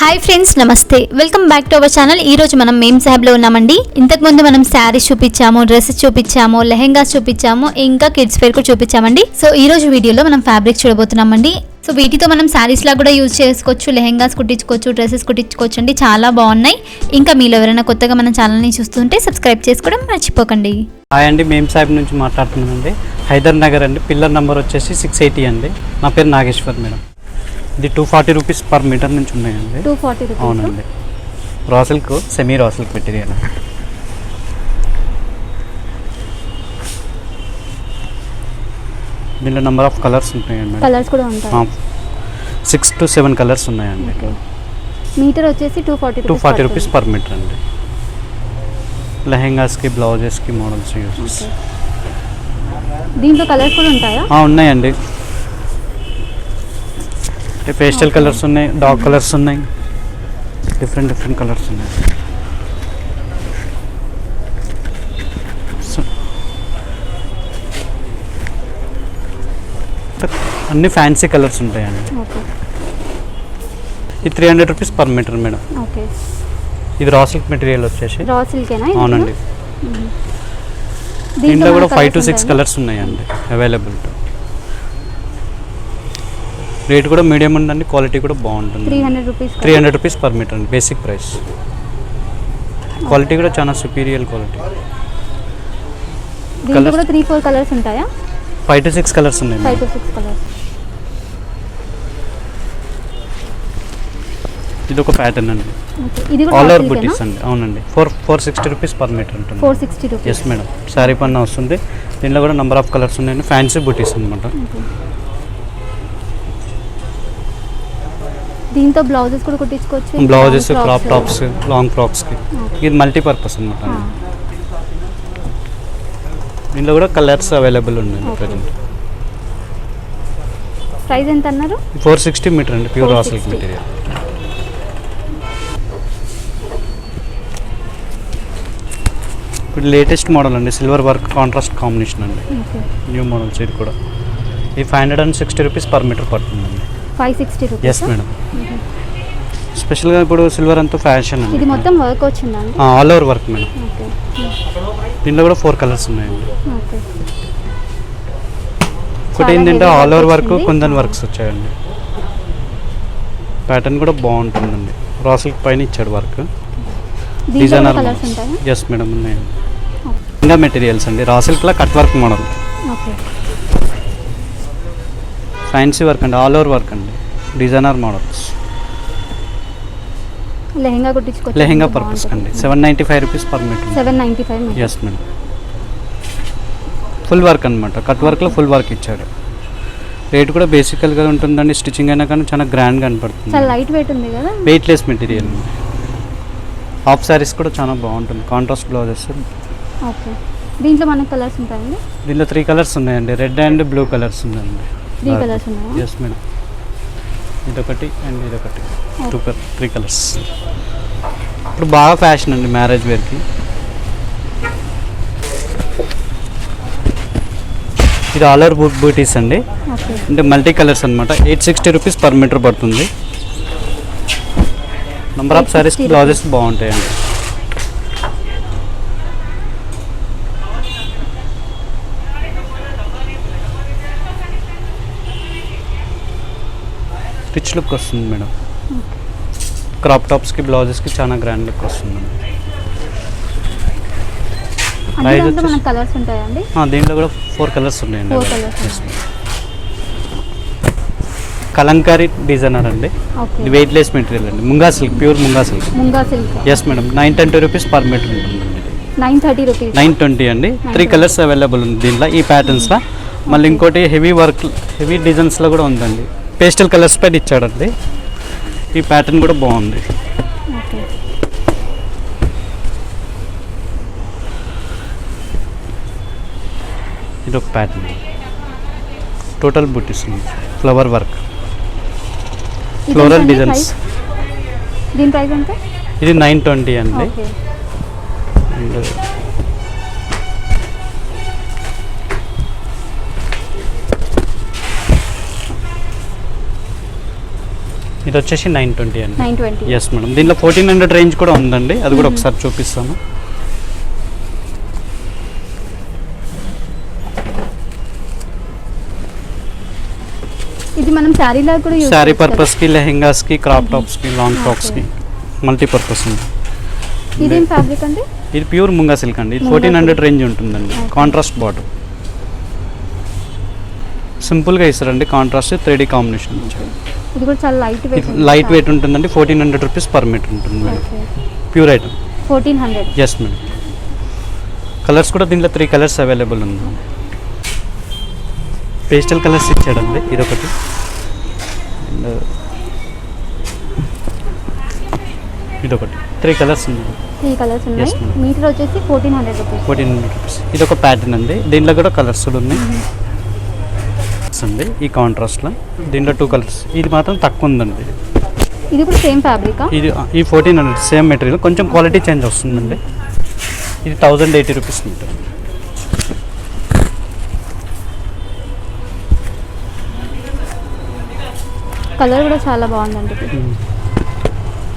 Hi friends, నమస్తే. Welcome back to our channel. ఈ రోజు మనం మేమ్ సాహెబ్లో ఉన్నామండి. ఇంతకు ముందు మనం శారీస్ చూపించాము, డ్రెస్సెస్ చూపించాము, లెహెంగాస్ చూపించాము, ఇంకా కిడ్స్ వేర్ కూడా చూపించామండి. సో ఈ రోజు వీడియోలో మనం ఫ్యాబ్రిక్స్ చూడబోతున్నామండి. సో వీటితో మనం శారీస్ లా కూడా యూజ్ చేసుకోవచ్చు, లెహెంగాస్ కుట్టించుకోవచ్చు, డ్రెస్సెస్ కుట్టించుకోవచ్చు అండి. చాలా బాగున్నాయి. ఇంకా మీలో ఎవరైనా కొత్తగా మన ఛానల్ని చూస్తుంటే సబ్స్క్రైబ్ చేసుకోవడం మర్చిపోకండి. హాయ్ అండి, మేమ్ సాహెబ్ నుంచి మాట్లాడుతున్నానండి. హైదర్ నగర్ అండి. పిల్లర్ నెంబర్ వచ్చేసి 680 అండి. నా పేరు నాగేశ్వర్ మేడం. ఇది 240 రూపీస్ పర్ మీటర్ నుంచి ఉన్నాయండి. 240 రూపీస్. అవునండి. Raw silk, semi raw silk material. దీంట్లో నెంబర్ ఆఫ్ కలర్స్ ఉంటాయండి. కలర్స్ కూడా ఉంటాయి. 6 to 7 కలర్స్ ఉన్నాయండి. మీటర్ వచ్చేసి 240 రూపీస్ పర్ మీటర్ అండి. లెహెంగాస్కి, బ్లౌజెస్కి మోడల్స్ యూజెస్. దీంట్లో కలర్స్ కూడా ఉంటాయా? ఉన్నాయండి. పేస్టల్ కలర్స్ ఉన్నాయి, డార్క్ కలర్స్ ఉన్నాయి, డిఫరెంట్ కలర్స్ ఉన్నాయి. అన్ని ఫ్యాన్సీ కలర్స్ ఉంటాయండి. ఇది 300 రూపీస్ పర్ మీటర్ మేడం. ఇది రా సిల్క్ మెటీరియల్ వచ్చేసి. అవునండి. దీంట్లో కూడా 5 to 6 కలర్స్ ఉన్నాయండి అవైలబుల్. రేట్ కూడా మీడియం ఉందండి, క్వాలిటీ కూడా బాగుంటుంది. 300 రూపీస్ పర్ మీటర్ అండి బేసిక్ ప్రైస్. క్వాలిటీ కూడా చాలా సుపీరియర్ క్వాలిటీ. దీంట్లో కూడా 3-4 కలర్స్ ఉంటాయా? 5 to 6 కలర్స్ ఉన్నాయి. 5 to 6 కలర్స్. ఇది ఒక ప్యాటర్న్ అండి. ఇది కూడా ఆల్ ఓవర్ బుటీస్ అండి. అవునండి. 460 రూపీస్ పర్ మీటర్ ఉంటుంది. 460 రూపీస్. Yes madam. శారీ పన్న వస్తుంది. దీంట్లో కూడా నెంబర్ ఆఫ్ కలర్స్ ఉన్నాయండి. ఫ్యాన్సీ బుటీస్ అనమాట. దీంతో బ్లౌజెస్ కూడా కుట్టించుకోవచ్చు. బ్లౌజెస్, క్రాప్ టాప్స్, లాంగ్ ఫ్రాక్స్కి. ఇది మల్టీపర్పస్ అనమాట. దీంట్లో కూడా కలర్స్ అవైలబుల్ ఉన్నాయి ప్రజెంట్. ప్రైస్ ఎంత అన్నారు? 460 మీటర్ అండి, ప్యూర్ రా సిల్క్ మెటీరియల్. ఇప్పుడు లేటెస్ట్ మోడల్ అండి, సిల్వర్ వర్క్ కాంట్రాస్ట్ కాంబినేషన్ అండి. New models. ఇది కూడా ఇది 560 రూపీస్ పర్ మీటర్ పడుతుందండి. 560 రూపీస్. Yes madam. స్పెషల్గా ఇప్పుడు సిల్వర్ అంతా ఫ్యాషన్ అండి. ఇది మొత్తం వర్క్ వచ్చిందండి. All over work madam. దీంట్లో కూడా 4 కలర్స్ ఉన్నాయండి. ఒకటి ఏంటంటే all over work, kundan works వచ్చాయండి. ప్యాటర్న్ కూడా బాగుంటుందండి. రా సిల్క్ పైన ఇచ్చాడు వర్క్. డిజైనర్. ఎస్ మేడం ఉన్నాయండి. ఇంకా మెటీరియల్స్ అండి. రా సిల్క్లో cut work model. Fancy work అండి, ఆల్ ఓవర్ వర్క్ అండి, డిజైనర్ మోడల్స్. లెహంగా కుట్టించుకోవచ్చు. లెహంగా పర్పస్ అండి. 795 rupees per metre. 795. Yes madam. Full work అనమాట. కట్ వర్క్లో ఫుల్ వర్క్ ఇచ్చాడు. రేట్ కూడా బేసికల్గా ఉంటుందండి. స్టిచ్చింగ్ అయినా కానీ చాలా గ్రాండ్గా కనపడుతుంది. చాలా లైట్ వెయిట్ ఉంది కదా. Weightless material. హాఫ్ శారీస్ కూడా చాలా బాగుంటుంది. Contrast blouses. ఓకే. దీంట్లో మనకు కలర్స్ ఉంటాయండి. దీంట్లో 3 కలర్స్ ఉన్నాయండి. రెడ్ అండ్ బ్లూ కలర్స్ ఉన్నాయండి. 3 కలర్స్ ఉన్నాయా? Yes madam. ఇదొకటి అండ్ ఇదొకటి. 3 కలర్స్. ఇప్పుడు బాగా ఫ్యాషన్ అండి మ్యారేజ్ వేర్కి. ఇది ఆల్ ఓవర్ బూటీస్ అండి. అంటే మల్టీ కలర్స్ అనమాట. 860 రూపీస్ పర్ మీటర్ పడుతుంది. నెంబర్ ఆఫ్ సారీస్, బ్లౌజెస్ బాగుంటాయండి. రిచ్ లుక్ వస్తుంది మేడం. క్రాప్ టాప్స్కి, బ్లౌజెస్కి చాలా గ్రాండ్ లుక్ వస్తుందండి. కలర్స్ ఉంటాయండి. దీంట్లో కూడా 4 కలర్స్ ఉన్నాయండి. కలంకారీ డిజైనర్ అండి. ఇది వెయిట్లెస్ మెటీరియల్ అండి. Munga silk, pure Munga silk. Yes madam. 920 rupees per metre ఉంటుందండి. 930 రూపీస్. 920 అండి. 3 కలర్స్ అవైలబుల్ ఉంది దీంట్లో ఈ ప్యాటర్న్స్లో. మళ్ళీ ఇంకోటి హెవీ వర్క్, హెవీ డిజైన్స్లో కూడా ఉందండి. పేస్టల్ కలర్స్ పైన ఇచ్చాడండి. ఈ ప్యాటర్న్ కూడా బాగుంది. ఇది ఒక ప్యాటర్న్. టోటల్ బుటీస్, ఫ్లవర్ వర్క్, ఫ్లోరల్ డిజైన్స్. దీని ప్రైస్ ఎంత? ఇది 920 అండి. ఇది వచ్చేసి 920 అండి. 920. Yes madam. దీంట్లో 1400 రేంజ్ కూడా ఉందండి, అది కూడా ఒకసారి చూపిస్తాను. ఇది మనం శారీలా కూడా యూస్ శారీ పర్పస్కి, లెహెంగాస్కి, క్రాప్ టాప్స్కి, లాంగ్ ఫ్రాక్స్కి మల్టీపర్పస్ ఉంది. ఇదేం ఫ్యాబ్రిక్ అండి? ఇది ప్యూర్ ముంగా సిల్క్ అండి. ఇది 1400 రేంజ్ ఉంటుందండి. కాంట్రాస్ట్ బార్డర్ సింపుల్గా ఇస్తారండి. కాంట్రాస్ట్ 3D కాంబినేషన్ ఇచ్చారు. ఇది కూడా చాలా లైట్ వెయిట్ ఉంటుందండి. 1400 రూపీస్ పర్ మీటర్ ఉంటుంది madam. Pure item 1400. Yes madam. Colours కూడా దీంట్లో 3 కలర్స్ అవైలబుల్ ఉంది. పేస్టల్ కలర్స్ ఇచ్చాడండి ఇదొకటి. అండ్ ఇదొకటి 3 కలర్స్ ఉంది. 3 కలర్స్ ఉన్నాయి. Yes, ma'am. మీటర్ వచ్చేసి 1400 రూపీస్. 1400 రూపీస్. ఇది ఒక ప్యాటర్న్ అండి. దీంట్లో కూడా కలర్స్ కూడా ఉన్నాయి అండి. ఈ కాంట్రాస్ట్లో దీంట్లో 2 కలర్స్. ఇది మాత్రం తక్కువ ఉందండి. ఇది కూడా సేమ్ ఫ్యాబ్రికా? ఇది ఈ 1400 సేమ్ మెటీరియల్, కొంచెం క్వాలిటీ చేంజ్ వస్తుందండి. ఇది 1080 రూపీస్ ఉంటుంది. కలర్ కూడా చాలా బాగుందండి.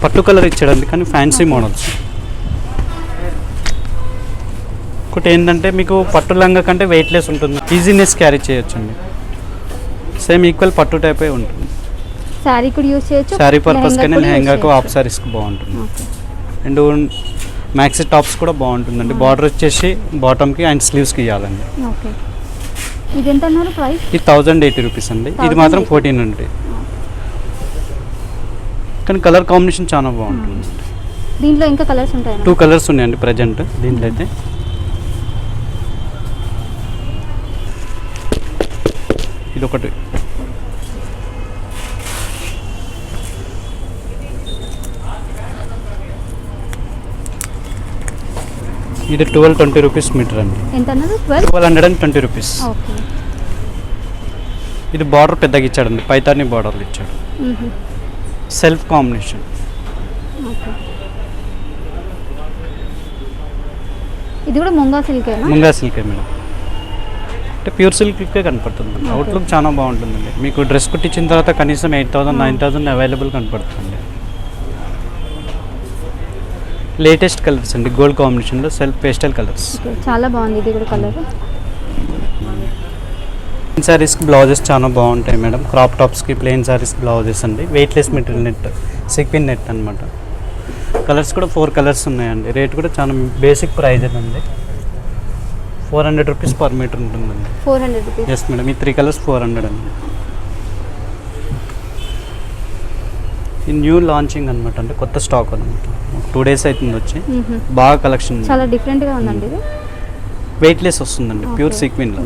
పట్టు కలర్ ఇచ్చాడండి, కానీ ఫ్యాన్సీ మోడల్స్. ఒకటి ఏంటంటే మీకు పట్టు లంగా కంటే వెయిట్లెస్ ఉంటుంది, ఈజీనెస్ క్యారీ చేయొచ్చండి. సేమ్ ఈక్వల్ పట్టు టైపే ఉంటుంది. శారీ కూడా యూస్ చేయొచ్చు. శారీ పర్పస్ కానీ లెహంగాకు, హాఫ్ సారీస్కి బాగుంటుంది. అండ్ మ్యాక్సీ టాప్స్ కూడా బాగుంటుందండి. బార్డర్ వచ్చేసి బాటమ్కి అండ్ స్లీవ్స్కి ఇవ్వాలండి. ఓకే. ఇది ఎంత అన్నారు ప్రైస్? ఇది 1080 రూపీస్ అండి. ఇది మాత్రం 1400. కానీ కలర్ కాంబినేషన్ చాలా బాగుంటుంది. దీంట్లో ఇంకా కలర్స్ ఉంటాయి? 2 కలర్స్ ఉన్నాయండి ప్రజెంట్ దీంట్లో అయితే. ఇది ఒకటి. ఇది 1220 రూపీస్ మీటర్ అండి. ఎంత అన్నారు? 1220 రూపీస్. ఓకే. ఇది బార్డర్ పెద్దగా ఇచ్చాడండి, పైతాని బార్డర్లు ఇచ్చాడు. Self combination. ఓకే. ఇది కూడా ముంగా సిల్కేనా? ముంగా సిల్కే మేడం. అంటే ప్యూర్ సిల్కే కనపడుతుంది. అవుట్లుక్ చాలా బాగుంటుందండి. మీకు డ్రెస్ కుట్టించిన తర్వాత కనీసం 8000 9000 అవైలబుల్ కనపడుతుంది. లేటెస్ట్ కలర్స్ అండి, గోల్డ్ కాంబినేషన్లో సెల్ఫ్ పేస్టల్ కలర్స్. చాలా బాగుంది ఇది కూడా కలర్. ప్లెయిన్ శారీస్కి బ్లౌజెస్ చాలా బాగుంటాయి మేడం. క్రాప్ టాప్స్కి ప్లెయిన్ శారీస్ బ్లౌజెస్ అండి. Weightless material net, sequin net అనమాట. కలర్స్ కూడా 4 కలర్స్ ఉన్నాయండి. రేట్ కూడా చాలా బేసిక్ ప్రైజ్ అండి. 400 రూపీస్ పర్ మీటర్ ఉంటుందండి. 400 రూపీస్. Yes madam. ఈ 3 కలర్స్ 400 అండి. ఈ న్యూ లాంచింగ్ అనమాట, అంటే కొత్త స్టాక్ అనమాట. 2 డేస్ అవుతుంది వచ్చి. బాగా కలెక్షన్, చాలా డిఫరెంట్గా ఉందండి ఇది. వెయిట్లెస్ వస్తుందండి, ప్యూర్ సీక్వెన్లో.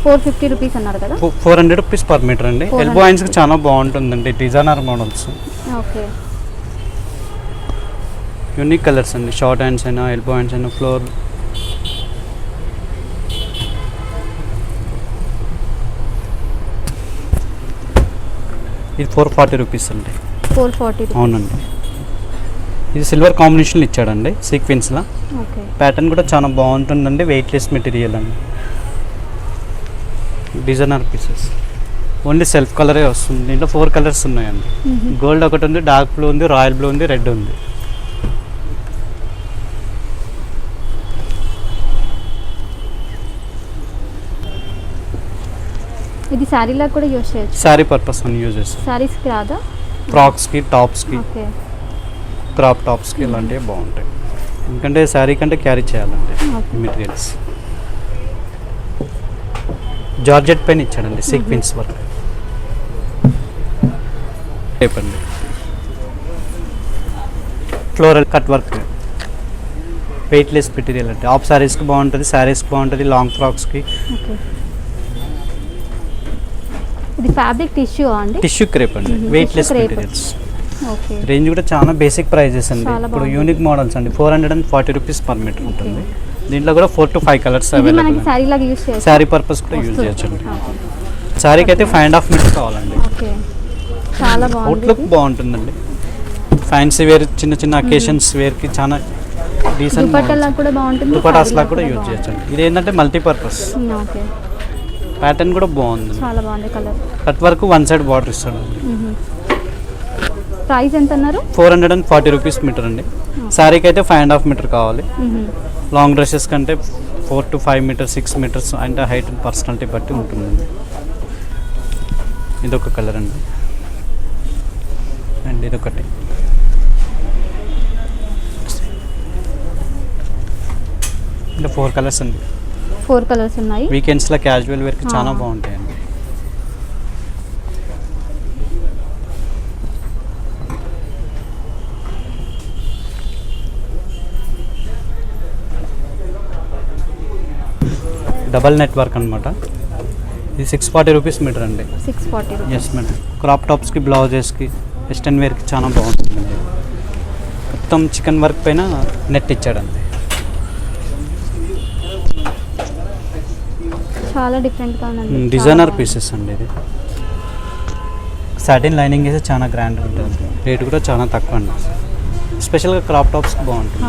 $450 రూపీస్ అన్నారు కదా? 400 రూపీస్ పర్ మీటర్ అండి. ఎల్బో హ్యాండ్స్కి చాలా బాగుంటుందండి. Designer models. Okay. Unique colours అండి. షార్ట్ హ్యాండ్స్ అయినా, ఎల్బో హ్యాండ్స్ అయినా, ఫ్లోర్. ఇది 440 రూపీస్ అండి. 440. అవునండి. ఇది సిల్వర్ కాంబినేషన్ ఇచ్చాడండి సీక్వెన్స్లో. ఓకే. ప్యాటర్న్ కూడా చాలా బాగుంటుందండి. వెయిట్లెస్ మెటీరియల్ అండి. Designer pieces. ఓన్లీ సెల్ఫ్ కలరే వస్తుంది. దీంట్లో 4 కలర్స్ ఉన్నాయండి. గోల్డ్ ఒకటి ఉంది, డార్క్ బ్లూ ఉంది, రాయల్ బ్లూ ఉంది, రెడ్ ఉంది. ఇది శారీలా కూడా యూస్ చేయొచ్చు. శారీ పర్పస్ అని యూజ్ చేస్తాం. శారీస్కి రాదా? ఫ్రాక్స్కి, టాప్స్కి, ఓకే. క్రాప్ టాప్స్కి ఇలాంటివి బాగుంటాయి. ఎందుకంటే శారీ కంటే క్యారీ చేయాలండి Okay. మెటీరియల్స్. జార్జెట్ పెన్ ఇచ్చాడండి, సీక్వెన్స్ వర్క్. చెప్పండి. Floral cut work, weightless material అంటే హాఫ్ శారీస్కి బాగుంటుంది, శారీస్కి బాగుంటుంది, లాంగ్ ఫ్రాక్స్కి. ఓకే. ఇది ఫ్యాబ్రిక్ టిష్యూ అండి? టిష్యూ క్రేప్ అండి, weightless Tissue crepe. Materials. Okay. Range కూడా చాలా బేసిక్ ప్రైజెస్ అండి. చాలా ఇప్పుడు బాగుంది. యూనిక్ మోడల్స్ అండి. 440 రూపీస్ పర్ మీటర్ ఉంటుంది. దీంట్లో కూడా 4 to 5 కలర్స్ ఇది అవైలబుల్. మనకి శారీ లాగా యూస్ చేయొచ్చు. శారీ పర్పస్ కూడా యూజ్ చేయొచ్చండి. ఓకే. శారీకి అయితే 5.5 మీటర్ కావాలండి. ఓకే. చాలా బాగుంది. అవుట్లుక్ బాగుంటుందండి. ఫ్యాన్సీ వేర్, చిన్న చిన్న అకేషన్స్ వేర్కి చాలా డీసెంట్. దుపట్టాలా కూడా బాగుంటుంది. దుపటాస్లా కూడా యూజ్ చేయొచ్చండి. ఇది ఏంటంటే మల్టీపర్పస్. ఓకే. ప్యాటర్న్ కూడా బాగుంది. చాలా బాగుంది colour. Cut work one side border ఇస్తాడు. ప్రైస్ ఎంత అన్నారు? 440 రూపీస్ మీటర్ అండి. శారీకి అయితే 5.5 మీటర్ కావాలి. లాంగ్ డ్రెస్సెస్ కంటే 4 to 5 మీటర్స్ 6 మీటర్స్ అంటే హైట్ అండ్ పర్సనాలిటీ బట్టి ఉంటుందండి. ఇదొక కలర్ అండి. అండ్ ఇదొకటి అంటే 4 కలర్స్ అండి. 4 కలర్స్ ఉన్నాయి. వీకెండ్స్లో క్యాజువల్ వేర్కి చాలా బాగుంటాయండి. డబల్ నెట్వర్క్ అనమాట. ఇది 640 రూపీస్ మీటర్ అండి. 640. Yes madam. క్రాప్ టాప్స్కి బ్లౌజెస్కి వెస్టర్న్ వేర్కి చాలా బాగుంటుందండి. మొత్తం చికెన్ వర్క్ పైన నెట్ ఇచ్చాడండి. చాలా డిఫరెంట్గా ఉంది. డిజైనర్ పీసెస్ అండి. ఇది సాటిన్ లైనింగ్ వేసి చాలా గ్రాండ్ ఉంటుంది. రేట్ కూడా చాలా తక్కువ అండి. స్పెషల్గా క్రాప్ టాప్స్కి బాగుంటుంది.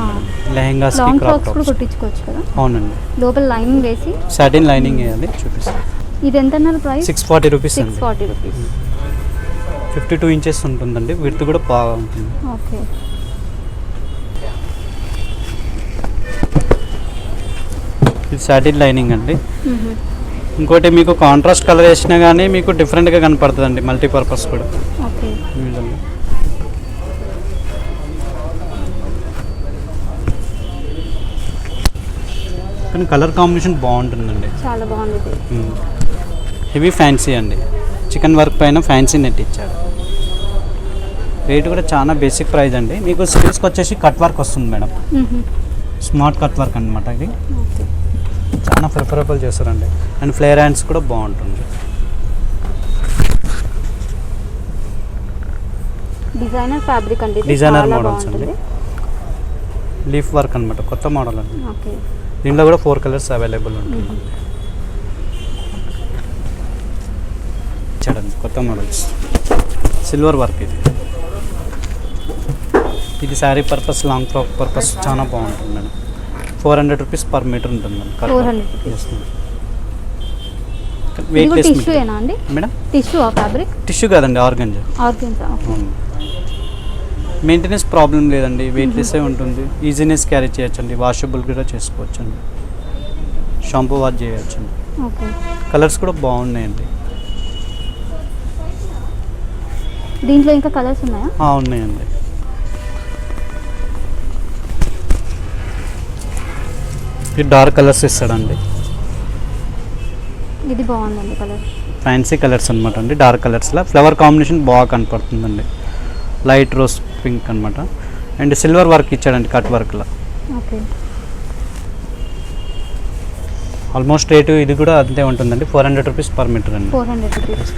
లెహెంగాస్కి క్రాప్ టాప్స్ కుట్టించుకోవచ్చు కదా. అవునండి. లోపల లైనింగ్ వేసి సాటిన్ లైనింగ్ వేయాలి. చూపిస్తాను. ఇది ఎంత అన్నారు ప్రైస్? 640 రూపీస్ అండి. 640 రూపీస్. 52 ఇంచెస్ ఉంటుందండి. విడ్త్ కూడా బాగా ఉంటుంది. ఓకే. ఇది సాటిన్ లైనింగ్ అండి. ఇంకోటి మీకు కాంట్రాస్ట్ కలర్ వేసినా కానీ మీకు డిఫరెంట్గా కనపడుతుందండి. మల్టీపర్పస్ కూడా. ఓకే. ఈ విధంగా కానీ కలర్ కాంబినేషన్ బాగుంటుందండి. చాలా బాగుంది. హెవీ ఫ్యాన్సీ అండి. చికెన్ వర్క్ పైన ఫ్యాన్సీ నెట్ ఇచ్చాడు. రేట్ కూడా చాలా బేసిక్ ప్రైస్ అండి. మీకు స్లీవ్స్కి వచ్చేసి కట్ వర్క్ వస్తుంది మేడం. స్మార్ట్ కట్ వర్క్ అనమాట. ఇది చాలా ప్రిఫరబుల్ చేస్తారండి. అండ్ ఫ్లేర్ హ్యాండ్స్ కూడా బాగుంటుంది. డిజైనర్ ఫ్యాబ్రిక్ అండి. డిజైనర్ మోడల్స్ అండి. లీఫ్ వర్క్ అనమాట. కొత్త మోడల్ అండి. ఓకే. దీంట్లో కూడా 4 కలర్స్ అవైలబుల్ ఉంటుంది. చూడండి కొత్త మోడల్స్. సిల్వర్ వర్క్ ఇది. ఇది sari purpose long frock purpose చాలా బాగుంటుంది మేడం. 400 రూపీస్ పర్ మీటర్ ఉంటుంది మేడం. 400 రూపీస్. వెయిట్లెస్ టిష్యూ ఏనా అండి మేడం? టిష్యూ ఆ ఫ్యాబ్రిక్? టిష్యూ కాదండి, ఆర్గంజా. ఆర్గంజా. మెయింటెనెన్స్ ప్రాబ్లం లేదండి. వెయిట్లెస్సే ఉంటుంది. ఈజీనెస్ క్యారీ చేయొచ్చండి. వాషబుల్ కూడా చేసుకోవచ్చండి. షాంపూ వాష్ చేయొచ్చండి. ఓకే. కలర్స్ కూడా బాగున్నాయండి. దీంట్లో ఇంకా కలర్స్ ఉన్నాయా? ఉన్నాయండి. ఇది డార్క్ కలర్స్ ఇస్తాడండి. ఇది బాగుందండి కలర్. ఫ్యాన్సీ కలర్స్ అనమాట అండి. డార్క్ కలర్స్లో ఫ్లవర్ కాంబినేషన్ బాగా కనపడుతుందండి. లైట్ రోజ్ పింక్ అనమాట. అండ్ సిల్వర్ వర్క్ ఇచ్చాడండి కట్ వర్క్లో. ఓకే. ఆల్మోస్ట్ రేటు ఇది కూడా అంతే ఉంటుందండి. 400 రూపీస్ పర్ మీటర్ అండి. 400 రూపీస్.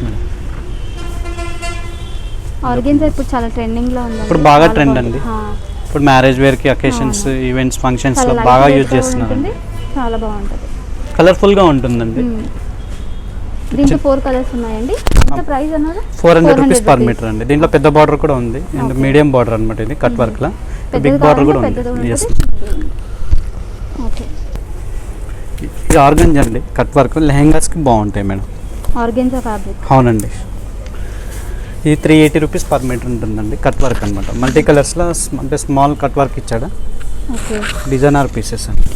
ఆర్గెన్జా ఇప్పుడు చాలా ట్రెండింగ్లో ఉంది. ఇప్పుడు బాగా ట్రెండ్ అండి. ఇప్పుడు మ్యారేజ్ వేర్కి, అకేషన్స్, ఈవెంట్స్, ఫంక్షన్స్లో బాగా యూజ్ చేస్తున్నారు. చాలా బాగుంటుంది. కలర్ఫుల్గా ఉంటుందండి. దీంట్లో 4 కలర్స్ ఉన్నాయండి. ఎంత ప్రైస్ అన్నారు? 400 రూపీస్ పర్ మీటర్ అండి. దీంట్లో పెద్ద బార్డర్ కూడా ఉంది. అండ్ మీడియం బార్డర్ అనమాట. ఇది కట్ వర్క్లో బిగ్ బార్డర్ కూడా ఉంది. ఎస్. ఓకే. ఇది ఆర్గంజా అండి. కట్ వర్క్ లెహెంగాస్కి బాగుంటాయి మేడం. Organza fabric. అవునండి. ఇది 380 రూపీస్ పర్ మీటర్ ఉంటుందండి. కట్ వర్క్ అనమాట. మల్టీ కలర్స్లో అంటే స్మాల్ కట్ వర్క్ ఇచ్చాడు. ఓకే. డిజైనర్ పీసెస్ అండి.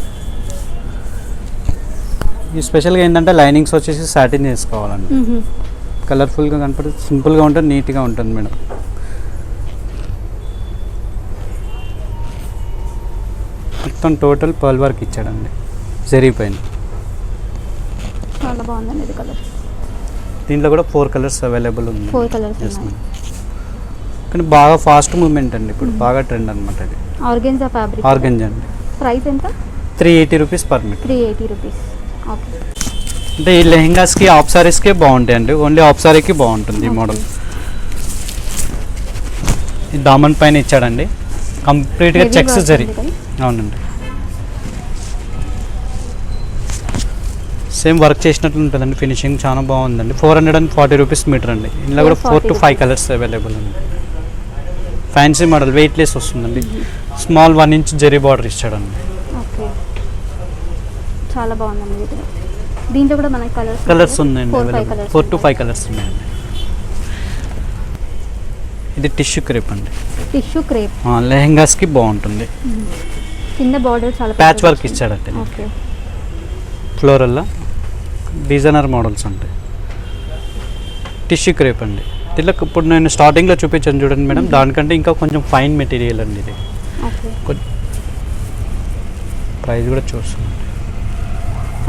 ఈ స్పెషల్గా ఏంటంటే లైనింగ్స్ వచ్చేసి సాటిన్ చేసుకోవాలండి. కలర్ఫుల్గా కనపడి సింపుల్గా ఉంటుంది, నీట్గా ఉంటుంది మేడం. మొత్తం టోటల్ పర్ల్ వర్క్ ఇచ్చాడండి జరీ పైన. చాలా బాగుందండి ఇది కలర్. దీంట్లో కూడా 4 కలర్స్ అవైలబుల్ ఉంది. 4 కలర్స్. Yes madam. కానీ బాగా ఫాస్ట్ మూవ్మెంట్ అండి. ఇప్పుడు బాగా ట్రెండ్ అనమాట. ఇది ఆర్గెన్జా ఫ్యాబ్రిక్. ఆర్గంజా అండి. ప్రైస్ ఎంత? 380 rupees per metre. 380 rupees. Okay. అంటే ఈ లెహెంగాస్కి ఆఫ్ సారీస్కే బాగుంటాయి అండి. ఓన్లీ ఆఫ్ సారీకి బాగుంటుంది ఈ మోడల్. ఈ దామన్ పైన ఇచ్చాడండి. కంప్లీట్గా చెక్స్ జరీ. అవునండి. సేమ్ వర్క్ చేసినట్లు ఉంటుందండి. ఫినిషింగ్ చాలా బాగుందండి. 440 రూపీస్ మీటర్ అండి. ఇందులో కూడా 4 to 5 కలర్స్ అవైలబుల్ ఉంది. ఫ్యాన్సీ మోడల్ వెయిట్లెస్ వస్తుందండి. స్మాల్ 1 ఇంచ్ జరీ బార్డర్ ఇచ్చాడండి. ఓకే. చాలా బాగుందండి ఇది. దీంట్లో కూడా మనకి కలర్స్ కలర్స్ ఉన్నాయండి 4-5 కలర్స్ 4 to 5 కలర్స్ ఉన్నాయండి. ఇది టిష్యూ క్రేప్ అండి, టిష్యూ క్రేప్. లెహెంగాస్కి బాగుంటుంది. కింద బార్డర్ చాలా ప్యాచ్ వర్క్ ఇచ్చాడంటే ఓకే. ఫ్లోరల్లో డిజైనర్ మోడల్స్ ఉంటాయి. టిష్యూ క్రేప్ అండి. దీనిలో ఇప్పుడు నేను స్టార్టింగ్లో చూపించాను చూడండి మేడం, దానికంటే ఇంకా కొంచెం ఫైన్ మెటీరియల్ అండి ఇది. ఓకే. ప్రైస్ కూడా చూస్తున్నాను,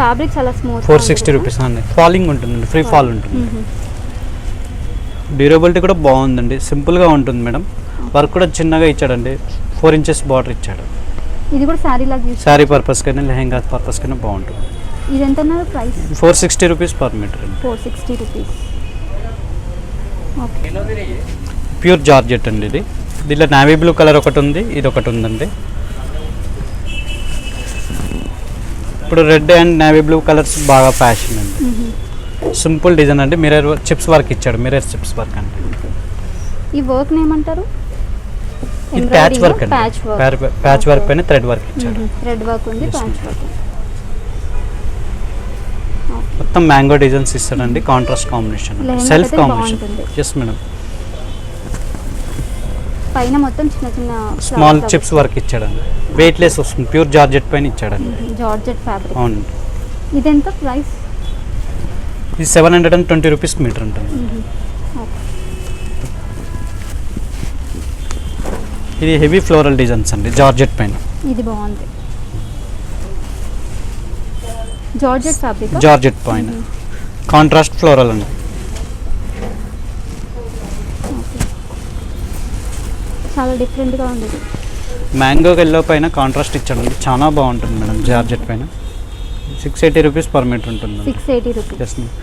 ఫ్యాబ్రిక్ చాలా స్మూత్. 460 రూపీస్ అండి. ఫాలింగ్ ఉంటుందండి, ఫ్రీ ఫాల్ ఉంటుంది. డ్యూరబిలిటీ కూడా బాగుందండి, సింపుల్గా ఉంటుంది మేడం. వర్క్ కూడా చిన్నగా ఇచ్చాడండి, 4 inches బార్డర్ ఇచ్చాడు. ఇది కూడా శారీ లాగా యూస్ శారీ పర్పస్ కైనా లెహెంగా పర్పస్ కైనా బాగుంటుంది. ఇది ఎంత అన్నారు ప్రైస్? 460 రూపీస్ పర్ మీటర్ అండి. 460 రూపీస్. ఓకే. ప్యూర్ జార్జెట్ అండి ఇది. దీంట్లో నావీ బ్లూ కలర్ ఒకటి ఉంది, ఇది ఒకటి ఉందండి. ఇప్పుడు red and navy blue colours బాగా ఫ్యాషన్ అండి. సింపుల్ డిజైన్ అండి, మిర్రర్ చిప్స్ వర్క్ ఇచ్చాడు, మిర్రర్ చిప్స్ వర్క్ అండి. ఈ వర్క్ ఏమంటారు? ఇది ప్యాచ్ వర్క్ అండి, ప్యాచ్ వర్క్ పైన థ్రెడ్ వర్క్ ఇచ్చాడు. థ్రెడ్ వర్క్ ఉంది, ప్యాచ్ వర్క్. మొత్తం మ్యాంగో డిజైన్స్ ఇస్తాడండి, contrast combination, self combination. Yes madam. పైన మొత్తం చిన్న చిన్న స్మాల్ చిప్స్ వర్క్ ఇచ్చాడండి, వెయిట్ లెస్ వస్తుంది, ప్యూర్ జార్జెట్ పైన ఇచ్చాడండి. Georgette fabric. అవునండి. ఇది ఎంత ప్రైస్? ఇది 720 రూపీస్ మీటర్ ఉంటుంది. ఇది హెవీ ఫ్లోరల్ డిజైన్స్ అండి, జార్జెట్ పైన. ఇది బాగుంది, జార్జెట్ ఫ్యాబ్రిక్. జార్జెట్ పైన కాంట్రాస్ట్ ఫ్లోరల్ అండి. చాలా డిఫరెంట్గా ఉంది. మ్యాంగో ఎల్లో పైన కాంట్రాస్ట్ ఇచ్చాడండి, చాలా బాగుంటుంది మేడం. జార్జెట్ పైన 680 రూపీస్ పర్ మీటర్ ఉంటుంది. 680 రూపీస్. Yes madam.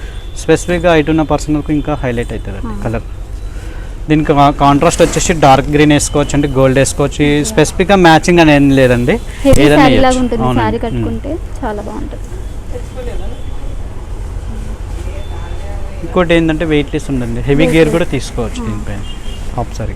స్పెసిఫిక్గా హైట్ ఉన్న పర్సన్కి ఇంకా హైలైట్ అవుతుందండి కలర్. దీనికి కాంట్రాస్ట్ వచ్చేసి డార్క్ గ్రీన్ వేసుకోవచ్చు అండి, గోల్డ్ వేసుకోవచ్చు. స్పెసిఫిక్గా మ్యాచింగ్ అని ఏం లేదండి, ఏదైనా సారీ కట్టుకుంటే చాలా బాగుంటుంది. ఇంకోటి ఏంటంటే వెయిట్ లెస్ ఉందండి, హెవీ గేర్ కూడా తీసుకోవచ్చు దీనిపైన హాఫ్ సారీ.